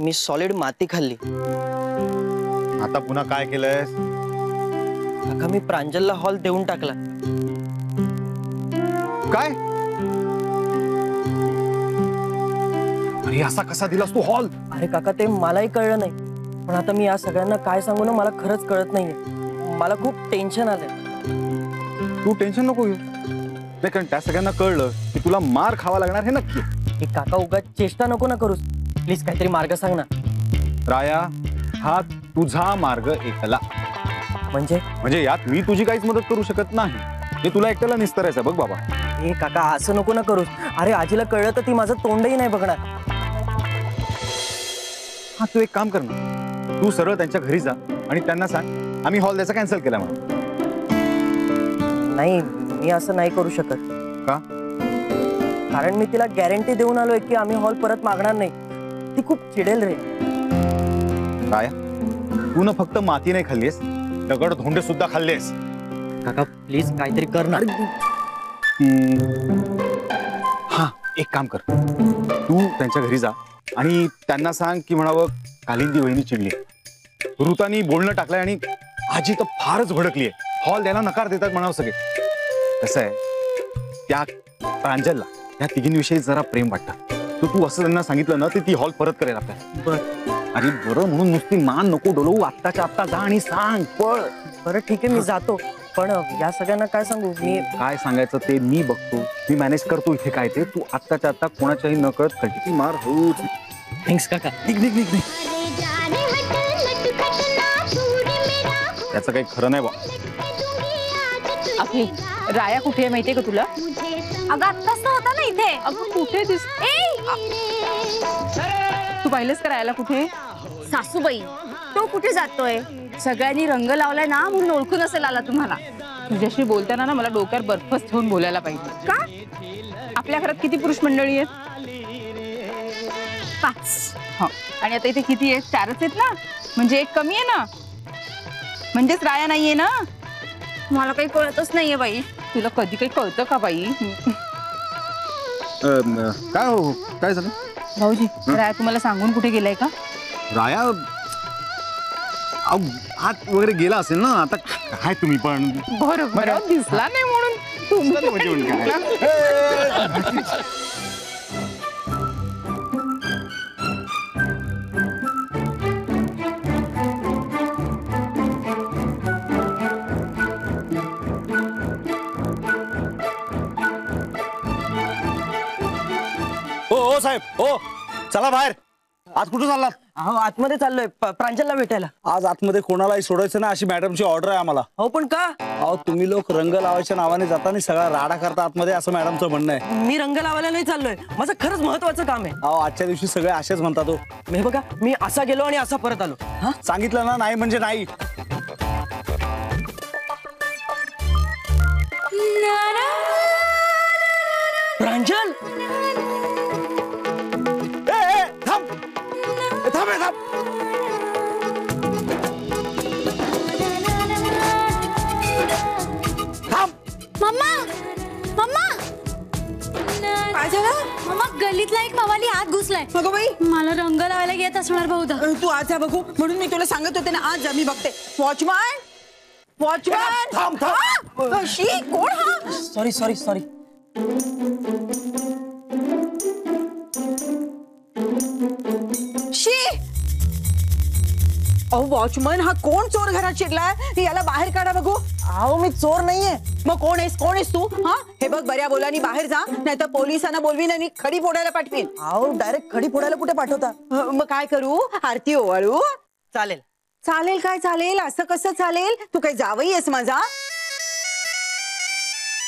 मी solid माती खाल्ली। आता पुन्हा काय केलंयस? काका मी प्रांजलला हॉल देऊन टाकला। काय? अरे असा कसा दिलास तू हॉल? अरे काका ते मलाही कळलं नाही, पण आता मी या सगळ्यांना काय सांगू ना मला खरंच कळत नाहीये। मला खूप टेन्शन आलंय। तू टेन्शन नको घेऊ, नाही कारण त्या सगळ्यांना कळलं की तुला मार खावा लागणार हे नक्की। हे काका उगाच चेष्टा नको ना करूस, प्लीज काहीतरी मार्ग सांग ना। राया, हा तुझा मार्ग एकला। म्हणजे यात मी तुझी काहीच मदत करू शकत नाही, हे तुला एकट्याला निस्तरायचं बघ बाबा। हे काका असं नको ना करूस। अरे आजीला कळलं तर ती माझं तोंडही नाही बघणार। हा तू एक काम कर ना, तू सरळ त्यांच्या घरी जा आणि त्यांना सांग आम्ही हॉल द्यायचा कॅन्सल केला म्हणून। नाही मी असं नाही करू शकत। का? कारण मी तिला गॅरंटी देऊन आलोय की आम्ही हॉल परत मागणार नाही। ती खूप चिडेल रे। राया, तू ना फक्त माती नाही खाल्लीस, दगड धोंडे सुद्धा खाल्लेस। काका प्लीज काहीतरी कर ना। हा एक काम कर, तू त्यांच्या घरी जा आणि त्यांना सांग की म्हणावं कालिंदी वहिनी चिडली, ऋतानी बोलणं टाकलंय आणि आजी तर फारच भडकलीये, हॉल द्यायला नकार देतात म्हणावं सगळे। कसं आहे, त्या प्रांजलला या तिघींविषयी जरा प्रेम वाटतं, तर तू असं त्यांना सांगितलं ना ती हॉल परत करेल आपल्याला। अरे बरं म्हणून नुसती मान नको डोलवू, आत्ताच्या आत्ता जा आणि सांग पळ। बरं ठीक आहे मी जातो, पण या सगळ्यांना काय सांगू? मी काय सांगायचं ते मी बघतो, मी मॅनेज करतो इथे काय ते। तू आत्ताच्या आत्ता कोणाच्याही नकळत खटकी मार हो। थँक्स काका। निघ निघ निघ निघ, त्याचं काही खरं नाही बा। अखिल, राया कुठे आहे माहितीये का तुला? अगं आत्ताच तर होता ना इथे। अगं कुठे दिस तू पाहिलंस का रायाला कुठे? सासूबाई तो कुठे जातोय? सगळ्यांनी रंग लावलाय ना म्हणून ओळखून असेल आला तुम्हाला। तुझ्याशी बोलताना ना मला डोक्यावर बर्फच ठेवून बोलायला पाहिजे। का? आपल्या घरात किती पुरुष मंडळी आहेत? 5। हो, आणि आता इथे किती आहेत? 4च आहेत ना, म्हणजे एक कमी आहे ना, म्हणजेच राया नाहीये ना। मला काही कळतच नाहीये बाई। तुला कधी काही कळतं का बाई? काय हो, काय झालं भाऊजी? राया तुम्हाला सांगून कुठे गेलाय का? राया हात वगैरे गेला असेल ना, आता काय तुम्ही पण बरोबर दिसला नाही म्हणून ओ साहेब, ओ चला बाहेर। आज कुठं चाललात? अहो आतमध्ये चाललोय प्रांजलला भेटायला। आज आतमध्ये कोणालाही सोडायचं ना अशी मॅडमची ऑर्डर आहे आम्हाला। हो पण का? अहो तुम्ही लोक रंग लावायच्या नावाने जाताना सगळा राडा करता आतमध्ये, असं मॅडमचं म्हणणं आहे। मी रंग लावायला नाही चाललोय, माझं खरंच महत्वाचं काम आहे। अहो आजच्या दिवशी सगळे असेच म्हणतात हो। मी बघा मी असा गेलो आणि असा परत आलो। हा सांगितलं ना, नाही म्हणजे नाही। प्रांजल थांब थांब थांब। मम्मा मम्मा काय झालं? मम्मा गल्लीतला एक मवाली आत घुसलाय। अगं बाई, मला रंग लावायला येत असणार बहुधा। तू आज जा बघू, म्हणून मी तुला सांगत होते ना, आज जा, मी बघते। वॉचमॅन वॉचमॅन थांब थांब। शी कोण हा? Sorry sorry sorry. शी अहो वॉचमन, हा कोण चोर घरात शिरलाय? याला बाहेर काढा बघू। अहो मी चोर नाहीये। मग कोण आहेस तू? हा हे बघ, बऱ्या बोलानी बाहेर जा, नाहीतर पोलिसांना बोलवीन आणि खडी फोडायला पाठवीन। अहो डायरेक्ट खडी फोडायला कुठे पाठवता? मग काय करू? आरती ओवाळू? चालेल। चालेल काय चालेल? असं कसं चालेल? तू काही जावई आहेस माझा?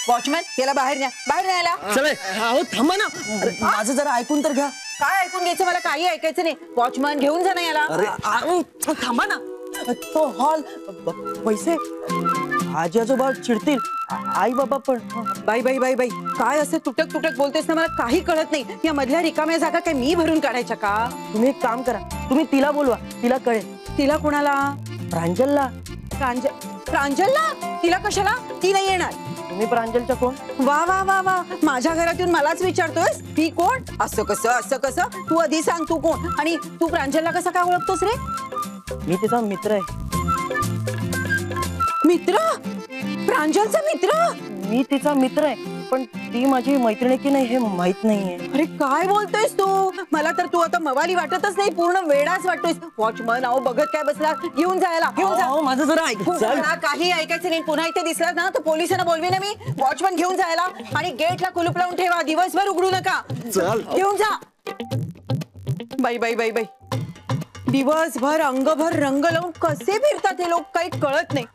वॉचमॅन याला बाहेर न्या, बाहेर न्यायला। चले अहो थांबा ना, माझं जरा ऐकून तर घ्या। काय ऐकून घ्यायचं? मला काही ऐकायचं नाही। वॉचमॅन घेऊन जा ना याला। अरे थांबा ना, तो हॉल, पैसे, आजी आजोबा चिडतील, आई बाबा पण। बाई बाई बाई बाई, काय असं तुटक तुटक बोलतेस ना, मला काही कळत नाही। या मधल्या रिकाम्या जागा काय मी भरून काढायच्या का? तुम्ही एक काम करा, तुम्ही तिला बोलवा, तिला कळेल। तिला कोणाला? प्रांजलला। प्रांजलला? तिला कशाला? ती नाही येणार। तुम्ही प्रांजलच्या कोण? वा वा वा वा, माझ्या घरातून मलाच विचारतोयस ती कोण? असं कसं तू आधी सांग तू कोण, आणि तू प्रांजलला कसा काय ओळखतोस रे? मी तिचा मित्र आहे. मित्र? प्रांजलचा मित्र? मी तिचा मित्र आहे, पण ती माझी मैत्रिणी की नाही हे माहित नाहीये. अरे काय बोलतोयस तू? मला तर तू आता मवाली वाटतच नाही, पूर्ण वेडाच वाटतोयस. वॉचमन अहो बघत काय बसला, घेऊन जायला घेऊन जा. अहो, माझं जरा ऐक. मला काही ऐकायचं नाही. पुन्हा इथे दिसला ना तर पोलिसांना बोलवी ना मी. वॉचमन घेऊन जायला, आणि गेटला कुलूप लावून ठेवा, दिवसभर उघडू नका. चल. घेऊन जा. बाई बाई बाई बाई, दिवसभर अंगभर रंग लावून कसे फिरतात हे लोक, काही कळत नाही.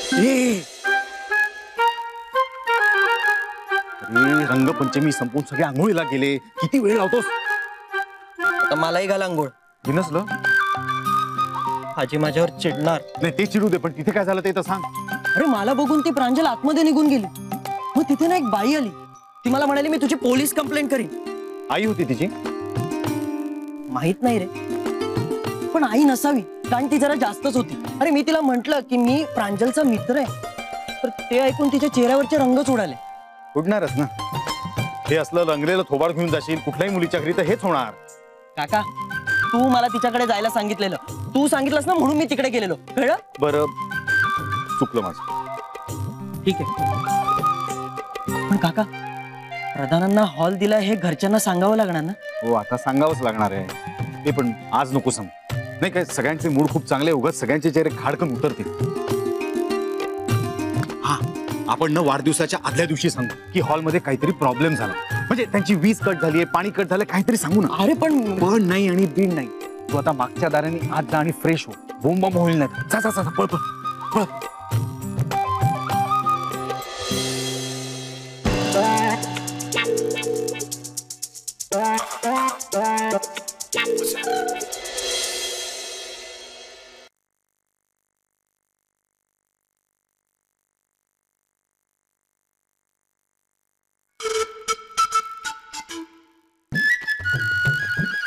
अरे रंगपंचमी संपून सगळे आंघोळीला गेले, किती वेळ लावतोस? आता मलाही घाल अंघोळ. नसलं आजी माझ्यावर चिडणार. नाही ते चिडू दे, पण तिथे काय झालं ते तर सांग. अरे मला बघून ती प्रांजल आतमध्ये निघून गेली. मग तिथे ना एक बाई आली. ती मला म्हणाली मी तुझी पोलीस कंप्लेंट करीन. आई होती तिची? माहित नाही रे, पण आई नसावी, कारण ती जरा जास्तच होती. अरे मी तिला म्हंटल की मी प्रांजलचा मित्र आहे, तर ते ऐकून तिच्या चेहऱ्यावरचे रंगच उडाले. उडणारच ना. हे असलं रंगलेलं थोबाड घेऊन जाशील कुठल्याही मुलीच्या घरी तर हेच होणार. काका, तू मला तिच्याकडे जायला सांगितलेलं, तू सांगितलंस ना म्हणून मी तिकडे गेलेलो, कळलं? बरं, चुकलं माझं. ठीक आहे. पण काका, प्रधानांना हॉल दिला हे घरच्यांना सांगावं लागणार ना? हो, आता सांगावंच लागणार आहे. ते पण आज नको सांग. नाही काय, सगळ्यांचे मूड खूप चांगले, उगाच सगळ्यांचे चेहरे खाडकन उतरतील. हा, आपण न वाढदिवसाच्या आदल्या दिवशी सांगू की हॉलमध्ये काहीतरी प्रॉब्लेम झाला, म्हणजे त्यांची वीज कट झाली आहे, पाणी कट झालं, काहीतरी सांगू ना. अरे पण नाही आणि बीड नाही. तू आता मागच्या दाराने आज जा आणि फ्रेश हो. बोंब बॉम्ब होईल नाही. जा जा जा, पळ पळ पळ.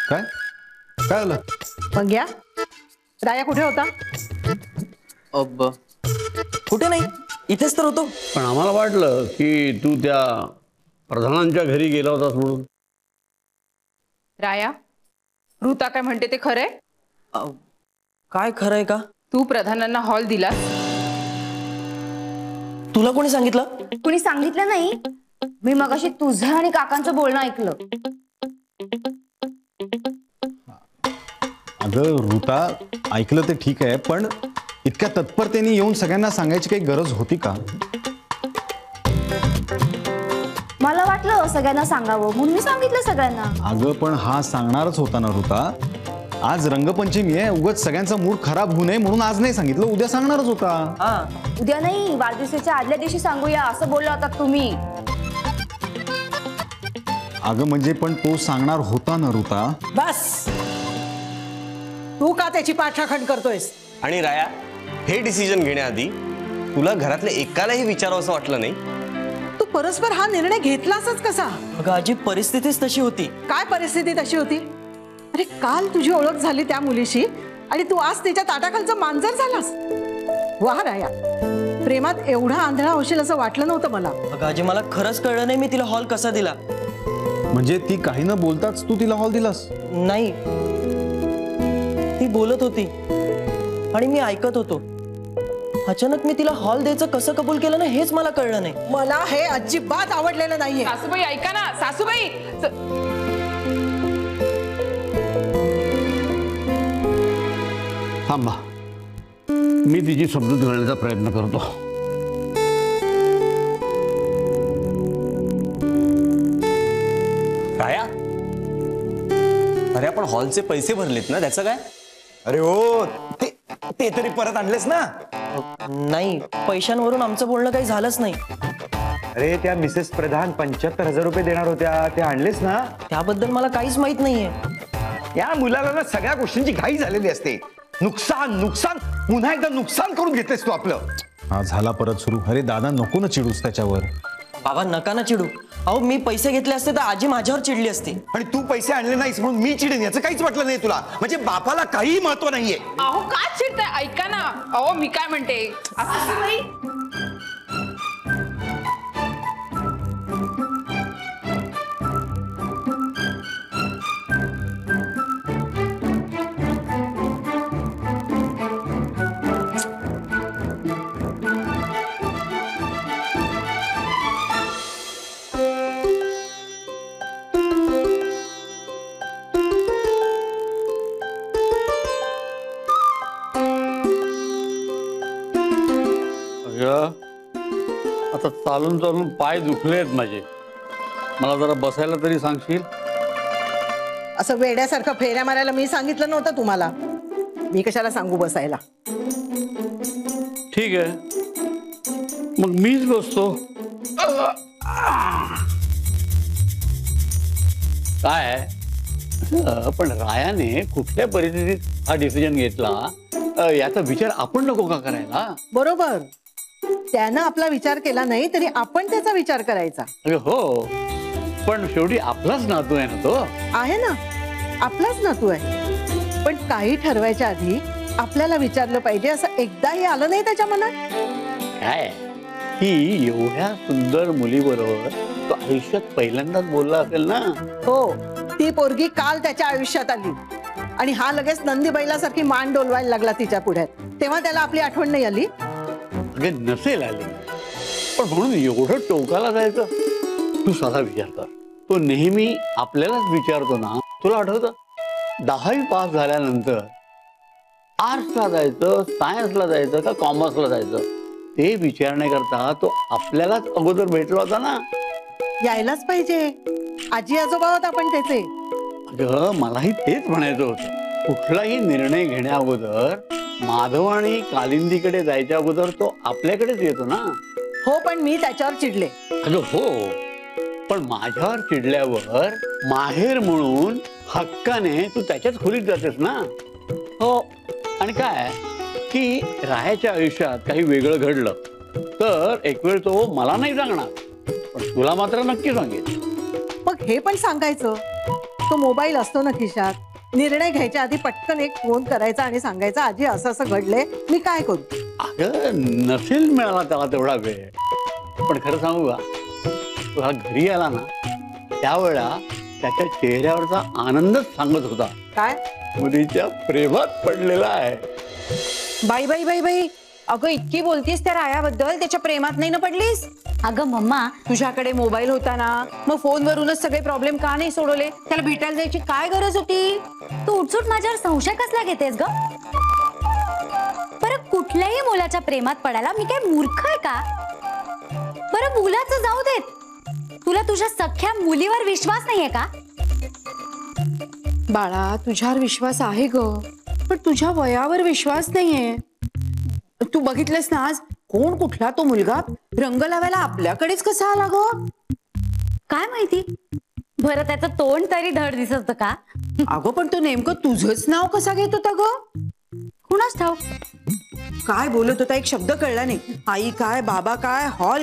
काय काय झालं? बघ्या, राया कुठे होता? अब कुठे नाही, इथेच तर होतो. पण आम्हाला वाटलं की तू त्या प्रधानांच्या घरी गेला होतास म्हणून. राया, ऋता काय म्हणते ते खरंय? काय खरंय का? तू प्रधानांना हॉल दिला? तुला कोणी सांगितलं? कुणी सांगितलं नाही, मी मगाशी तुझं आणि काकांचं बोलणं ऐकलं. अगं ऋता, ऐकलं ते ठीक आहे, पण इतक्या तत्परतेने येऊन सगळ्यांना सांगायची काही गरज होती का? मला वाटलं सगळ्यांना सांगावं म्हणून मी सांगितलं सगळ्यांना. अगं पण हा सांगणारच होता ना ऋता. आज रंगपंचमी आहे, उगाच सगळ्यांचा मूड खराब होऊ नये म्हणून आज नाही सांगितलं, उद्या सांगणारच होता. हा, उद्या नाही, वाढदिवसाच्या आदल्या दिवशी सांगूया असं बोलला होता तुम्ही. अगं म्हणजे पण तो सांगणार होता ना ऋता. बस, तू का त्याची पाठराखण करतोयस? आणि राया, हे डिसिजन घेण्याआधी तुला घरातल्या एकालाही विचारावं असं वाटलं नाही? तू परस्पर हा निर्णय घेतलासच कसा? अगं आजी, परिस्थितीच तशी होती. काय परिस्थिती तशी होती? अरे काल तुझी ओळख झाली त्या मुलीशी, आणि तू आज तिच्या ताटाखालचं मांजर झालास. वा राया, प्रेमात एवढा आंधळा होशील असं वाटलं नव्हतं मला. अगं आजी, मला खरंच कळलं नाही मी तिला हॉल कसा दिला. म्हणजे ती काही न बोलताच तू तिला हॉल दिलास? नाही, ती बोलत होती आणि मी ऐकत होतो. अचानक मी तिला हॉल द्यायचं कसं कबूल केलं ना हेच मला कळलं नाही. मला हे अजिबात आवडलेलं नाहीये. सासूबाई ऐका ना, सासूबाई. थांबा, मी तिची समजूत घालण्याचा प्रयत्न करतो. राया, अरे आपण हॉलचे पैसे भरलेत ना, त्याचं काय? अरे हो, ते तरी परत आणलेस ना? नाही, पैशांवरून आमचं बोलणं काही झालंच नाही. अरे त्या मिसेस प्रधान 75,000 रुपये देणार होत्या, ते आणलेस ना? त्याबद्दल मला काहीच माहित नाहीये. या मुलाला ना सगळ्या गोष्टींची घाई झालेली असते. नुकसान नुकसान, पुन्हा एकदा नुकसान करून घेतलेस तू आपलं. हा झाला परत सुरू. अरे दादा, नको ना चिडूस त्याच्यावर. बाबा नका ना चिडू. अहो मी पैसे घेतले असते तर आजी माझ्यावर चिडली असते. आणि तू पैसे आणले नाहीस म्हणून मी चिडेन याचं काहीच वाटलं नाही तुला. म्हणजे बापाला काही महत्व नाहीये. अहो का चिडताय? ऐका ना, अहो मी काय म्हणते, आता चालून चालून पाय दुखलेत माझे. मला जरा बसायला तरी सांगशील? असं वेड्यासारखं फेऱ्या मारायला मी सांगितलं नव्हतं तुम्हाला. मी कशाला सांगू बसायला. ठीक आहे, मग मीच बसतो. काय पण रायाने कुठल्या परिस्थितीत हा डिसिजन घेतला याचा विचार आपण नको का करायला? बरोबर, त्यानं आपला विचार केला नाही तरी आपण त्याचा विचार करायचा. अरे हो, पण शेवटी आपलाच नातू आहे ना तो. आहे ना, आपलाच नातू आहे. पण काही ठरवायच्या आधी आपल्याला विचारलं पाहिजे असं एकदाही आलं नाही त्याच्या मनात. काय ही एवढ्या सुंदर मुलीबरोबर तो आयुष्यात पहिल्यांदाच बोलला असेल ना. हो, ती पोरगी काल त्याच्या आयुष्यात आली आणि हा लगेच नंदी बैलासारखी मान डोलवायला लागला तिच्या पुढ्यात. तेव्हा त्याला आपली आठवण नाही आली? अगं नसेल आली, पण म्हणून एवढं टोकाला जायचं? तू साधा विचार कर, तो नेहमी आपल्यालाच विचारतो ना. तुला आठवतं 10वी पास झाल्यानंतर आर्ट्सला जायचं, सायन्सला जायचं का कॉमर्सला जायचं ते विचारण्याकरता तो आपल्यालाच अगोदर भेटला होता ना. यायलाच पाहिजे. आजी आजोबा होत आपण त्याचे. अगं मलाही तेच म्हणायचं होतं. कुठलाही निर्णय घेण्या अगोदर माधव आणि कालिंदीकडे जायच्या अगोदर तो आपल्याकडेच येतो ना. हो, पण मी त्याच्यावर चिडले. अगं हो, पण माझ्यावर चिडल्यावर माहेर म्हणून हक्काने तू त्याच्याच खोलीत जातेस ना. हो, आणि काय की रायाच्या आयुष्यात काही वेगळं घडलं तर एक वेळ तो मला नाही सांगणार, पण तुला मात्र नक्की सांगेल. मग हे पण सांगायचं. तो मोबाईल असतो ना खिशात, निर्णय घ्यायच्या आधी पटकन एक फोन करायचा आणि सांगायचा आजी असं असं घडलंय, मी काय करू. अगं नसेल मिळाला त्याला तेवढा वेळ, पण खरं सांगू का, तुला घरी आला ना त्यावेळा त्याच्या चेहऱ्यावरचा आनंदच सांगत होता काय मुलीच्या प्रेमात पडलेला आहे. बाई बाई बाई बाई, अगं इतकी बोलतीस त्या रायाबद्दल, त्याच्या प्रेमात नाही ना पडलीस? अगं मम्मा, तुझ्याकडे मोबाईल होता ना, मग फोनवरूनच सगळे प्रॉब्लेम का नाही सोडवले? त्याला भेटायला जायची काय गरज होती? तू उठसूट माझ्यावर संशय कसला घेतेस ग? बरं कुठल्याही मुलाच्या प्रेमात पडायला मी काय मूर्ख आहे का? बरं मुलाचं जाऊ देत, तुला तुझ्या सख्या मुलीवर विश्वास नाहीये का? बाळा, तुझ्यावर विश्वास आहे ग, पण तुझ्या वयावर विश्वास नाहीये. तू बघितलंस ना आज कोण कुठला तो मुलगा रंग लावायला आपल्याकडेच कसा आला ग? काय माहिती, बरं त्याचं तोंड तरी धड दिसत होतं का? अगं पण तो नेमकं तुझंच नाव कसा घेत होता ग? कुणाच ठाऊक. काय बोलत होता एक शब्द कळला नाही. आई काय, बाबा काय, हॉल.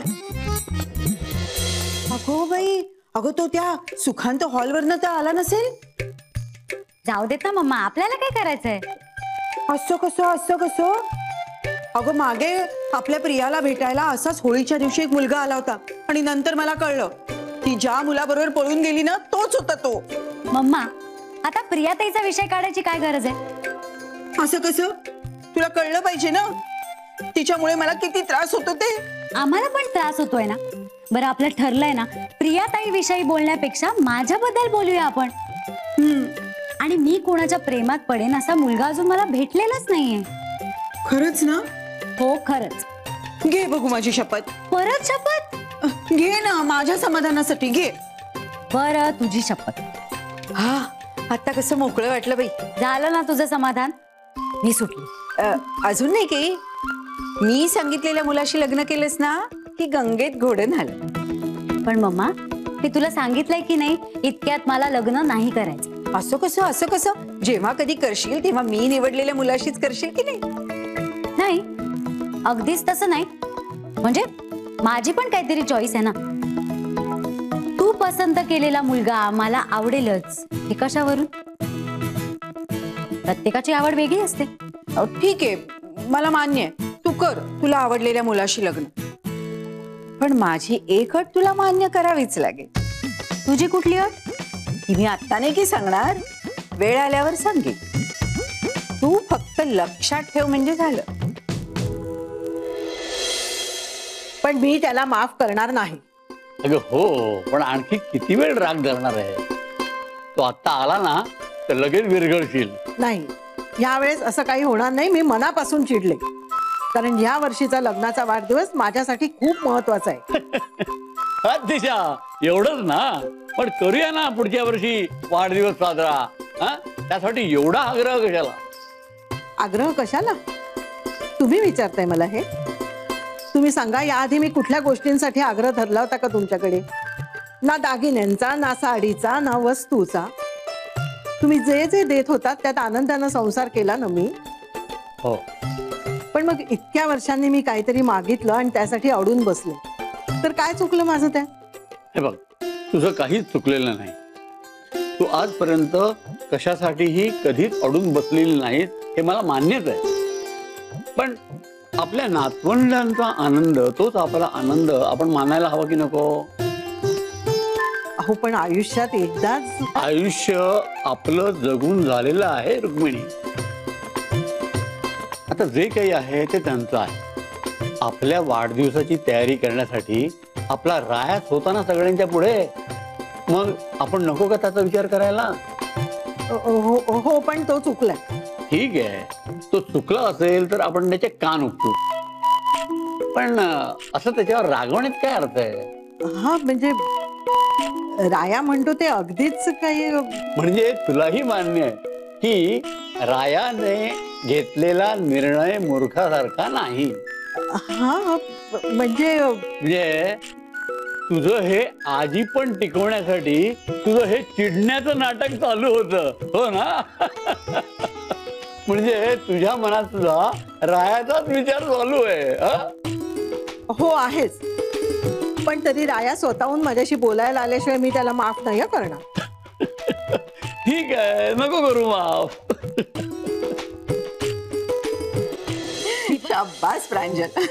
अगो बाई, अगं तो त्या सुखांत हॉलवरनं तर आला नसेल? जाऊ देत ना मम्मा, आपल्याला काय करायचंय? असं कसं, असं कसं? अगं मागे आपल्या प्रियाला भेटायला असाच होळीच्या दिवशी एक मुलगा आला होता आणि नंतर मला कळलं ती ज्या मुलाबरोबर पळून गेली ना तोच होता तो. मम्मा, आता प्रियाताईचा विषय काढायची काय गरज आहे? असं कसं? तुला कळलं पाहिजे ना, तिच्यामुळे मला किती त्रास होतो ते. आम्हाला पण त्रास होतोय ना. बरं आपलं ठरलंय ना, प्रियाताई विषयी बोलण्यापेक्षा माझ्याबद्दल बोलूया आपण. आणि मी कोणाच्या प्रेमात पडेन असा मुलगा अजून मला भेटलेलाच नाहीये. खरंच ना? हो खरंच. घे बघू माझी शपथ. परत शपथ? घे ना, माझ्या समाधानासाठी घे. बरं तुझी शपथ. हा, आता कसं मोकळं वाटलं बाई. झालं ना तुझं समाधान? मी सुटली. अजून नाही की मी सांगितलेल्या मुलाशी लग्न केलंस ना की गंगेत घोडं झालं. पण मम्मा, मी तुला सांगितलंय की नाही इतक्यात मला लग्न नाही करायचं. असं कसं, असं कसं? जेव्हा कधी करशील तेव्हा मी निवडलेल्या मुलाशीच करशील की नाही? नाही, अगदीच तसं नाही. म्हणजे माझी पण काहीतरी चॉईस आहे ना. तू पसंत केलेला मुलगा मला आवडेलच हे कशावरून? प्रत्येकाची आवड वेगळी असते. ठीक आहे, मला मान्य आहे, तू कर तुला आवडलेल्या मुलाशी लग्न. पण माझी एक अट तुला मान्य करावीच लागेल. तुझी कुठली अट? ती मी आत्ता नाही की सांगणार, वेळ आल्यावर सांगेन. तू फक्त लक्षात ठेव म्हणजे झालं. पण मी त्याला माफ करणार नाही. अगं हो, पण आणखी किती वेळ राग धरणार आहे? तो आत्ता आला ना तर लगेच विरघळशील. नाही, यावेळेस असं काही होणार नाही. मी मनापासून चिडले, कारण या वर्षीचा लग्नाचा वाढदिवस माझ्यासाठी खूप महत्वाचा आहे. दिशा एवढंच ना, पण करूया ना पुढच्या वर्षी वाढदिवस साजरा. हा, त्यासाठी एवढा आग्रह कशाला? आग्रह कशाला? तुम्ही विचारताय मला हे? तुम्ही सांगा, याआधी मी कुठल्या गोष्टींसाठी आग्रह धरला होता का तुमच्याकडे? ना दागिन्यांचा, ना साडीचा, ना वस्तूचा. तुम्ही जे जे देत होतात त्यात आनंदानं संसार केला ना मी. हो, पण मग इतक्या वर्षांनी मी काहीतरी मागितलं आणि त्यासाठी अडून बसले, तर काय चुकलं माझं त्या? हे बघ, तुझं काहीच चुकलेलं नाही. तू आजपर्यंत कशासाठीही कधीच अडून बसलेली नाहीस हे मला मान्यच आहे. पण आपल्या नातवंडांचा आनंद, तोच आपला आनंद आपण मानायला हवा की नको? अहो, पण आयुष्यात एकदाच आयुष्य आपलं जगून झालेलं आहे रुक्मिणी. आता जे काही आहे ते त्यांचं आहे. आपल्या वाढदिवसाची तयारी करण्यासाठी आपला रायाच होता ना सगळ्यांच्या पुढे. मग आपण नको का त्याचा विचार करायला? हो, पण तो चुकलाय. ठीक आहे, तो चुकला असेल तर आपण त्याचे कान उपटू. पण असं त्याच्यावर रागवण्यात काय अर्थ आहे? हा, म्हणजे राया म्हणतो ते अगदीच काही. म्हणजे तुलाही मान्य आहे की रायाने घेतलेला निर्णय मूर्खासारखा नाही? हा, म्हणजे तुझं हे आजी पण टिकवण्यासाठी तुझं हे चिडण्याचं नाटक चालू होतं, हो ना? म्हणजे तुझ्या मनात सुद्धा रायाचाच विचार चालू आहे. हो आहेच, पण तरी राया स्वतःहून माझ्याशी बोलायला आल्याशिवाय मी त्याला माफ नाही करणार. ठीक आहे, नको करू माफ. शाबास प्रांजल,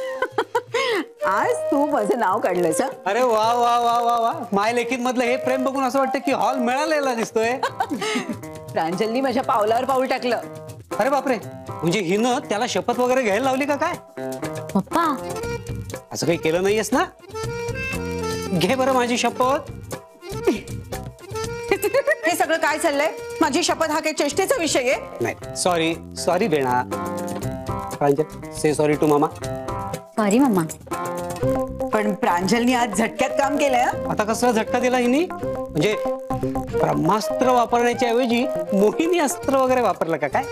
आज तू माझं नाव काढलंस. अरे वा वा वा वा वा, माय लेखीत मधलं हे प्रेम बघून असं वाटतं की हॉल मिळालेला दिसतोय. प्रांजलनी माझ्या पावलावर पाऊल टाकलं. अरे बापरे, म्हणजे हिनं त्याला शपथ वगैरे घ्यायला लावली का काय? पप्पा, असं काही केलं नाहीयेस ना? घे बरं माझी शपथ. हे सगळं काय चाललंय? माझी शपथ हा काही चेष्टेचा विषय आहे? नाही, सॉरी सॉरी बेणा. Pranjal, say sorry to mama. Sorry mamma. पण प्रांजलनी आज झटक्यात काम केलंय. आता कसला झटका दिला हिनी? म्हणजे ब्रह्मास्त्र वापरण्याच्या ऐवजी मोहिनी अस्त्र वगैरे वापरलं का काय?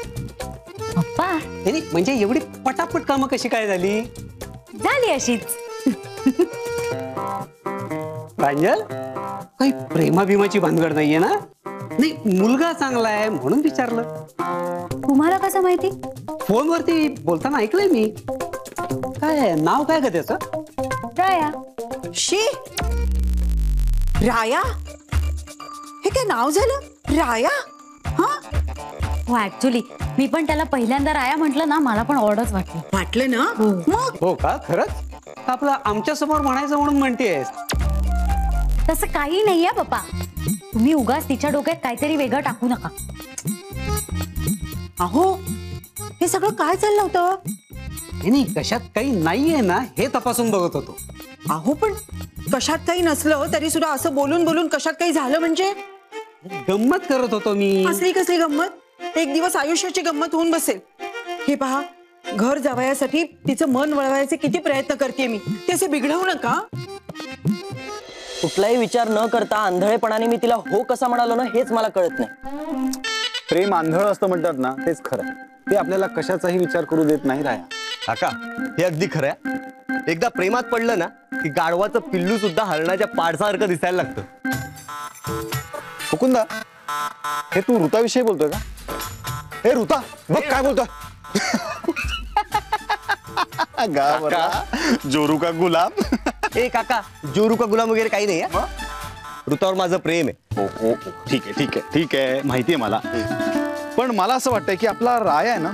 पप्पा, नाही, म्हणजे एवढी पटापट कामं कशी काय झाली? झाली अशीच. प्रांजल, काही प्रेमाभिमाची भानगड नाहीये ना? नाही, मुलगा चांगला आहे म्हणून विचारलं. तुम्हाला कसं माहिती? फोनवरती बोलताना ऐकलंय मी. काय नाव काय ग त्याचं? राया. शी, राया? हे काय नाव झालं? राया? हा, हो, ऍक्च्युली मी पण त्याला पहिल्यांदा राया म्हटलं ना, मला पण ऑर्डरच वाटलं ना. मग हो का? खरंच? आपलं आमच्या समोर म्हणायचं म्हणून म्हणतेस? तसं काही नाहीये पप्पा. तुम्ही उगाच तिच्या डोक्यात काहीतरी वेगळं टाकू नका. अहो, हे सगळं काय चाललं होतं? नाही, कशात काही नाहीये ना हे तपासून बघत होतो. अहो, पण कशात काही नसलं तरी सुद्धा असं बोलून बोलून कशात काही झालं म्हणजे? गंमत करत होतो मी. असली कसली गंमत? एक दिवस आयुष्याची गंमत होऊन बसेल. हे पहा, घर जावयासाठी तिचं मन वळवायचे किती प्रयत्न करते मी, ते असे बिघडवू नका. कुठलाही विचार न करता आंधळेपणाने मी तिला हो कसा म्हणालो ना, हेच मला कळत नाही. प्रेम आंधळ असतं म्हणतात ना, तेच खरं. ते आपल्याला कशाचाही विचार करू देत नाही राया. काका, हे अगदी खरं आहे. एकदा प्रेमात पडलं ना की गाढवाचं पिल्लू सुद्धा हरणाच्या पाडसारखं दिसायला लागतं. मुकुंदा, हे तू ऋताविषयी बोलतोय का? हे ऋता, बघ काय बोलतोय. जोरू का गुलाब. ए काका, जोरू का गुलाम वगैरे काही नाही. ऋतावर माझं प्रेम आहे. हो हो हो. ठीक आहे ठीक आहे ठीक आहे, माहिती आहे मला. पण मला असं वाटतंय की आपला राया आहे ना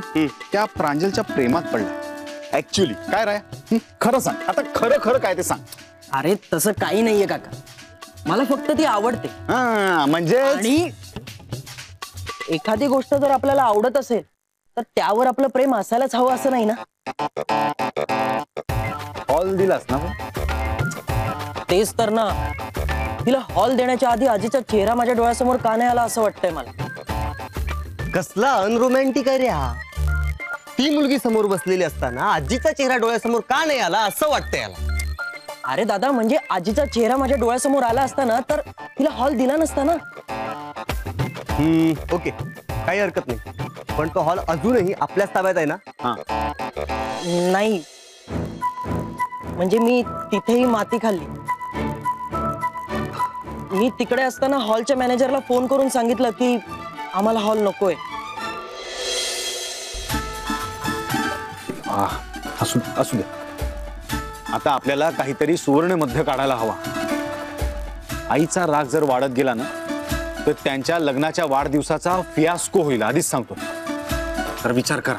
त्या प्रांजलच्या प्रेमात पडला. ऍक्च्युली काय राया, खरं सांग आता, खरं खरं काय ते सांग. अरे तसं काही नाहीये काका, मला फक्त ती आवडते. हा म्हणजे आणि एखादी गोष्ट जर आपल्याला आवडत असेल तर त्यावर आपलं प्रेम असायलाच हवं असं नाही ना. हॉल दिलास ना. तेच तर ना, तिला हॉल देण्याच्या आधी आजीचा चेहरा माझ्या डोळ्यासमोर का नाही आला असं वाटतंय मला. कसला अनरोमॅन्टिक आहे रे हा. ती मुलगी समोर बसलेली असताना आजीचा चेहरा डोळ्यासमोर का नाही आला असं वाटतंय याला. अरे दादा, म्हणजे आजीचा चेहरा माझ्या डोळ्यासमोर आला असता ना तर तिला हॉल दिला नसता ना. ओके, काही हरकत नाही. पण तो हॉल अजूनही आपल्याच ताब्यात आहे ना. नाही, म्हणजे मी तिथेही माती खाल्ली. मी तिकडे असताना हॉलच्या मॅनेजरला फोन करून सांगितलं की आम्हाला हॉल नकोय. असू असू दे. आता आपल्याला काहीतरी सुवर्ण मध्य काढायला हवा. आईचा राग जर वाढत गेला ना तर त्यांच्या लग्नाच्या वाढदिवसाचा फियास्को होईल, आधीच सांगतो. तर विचार करा.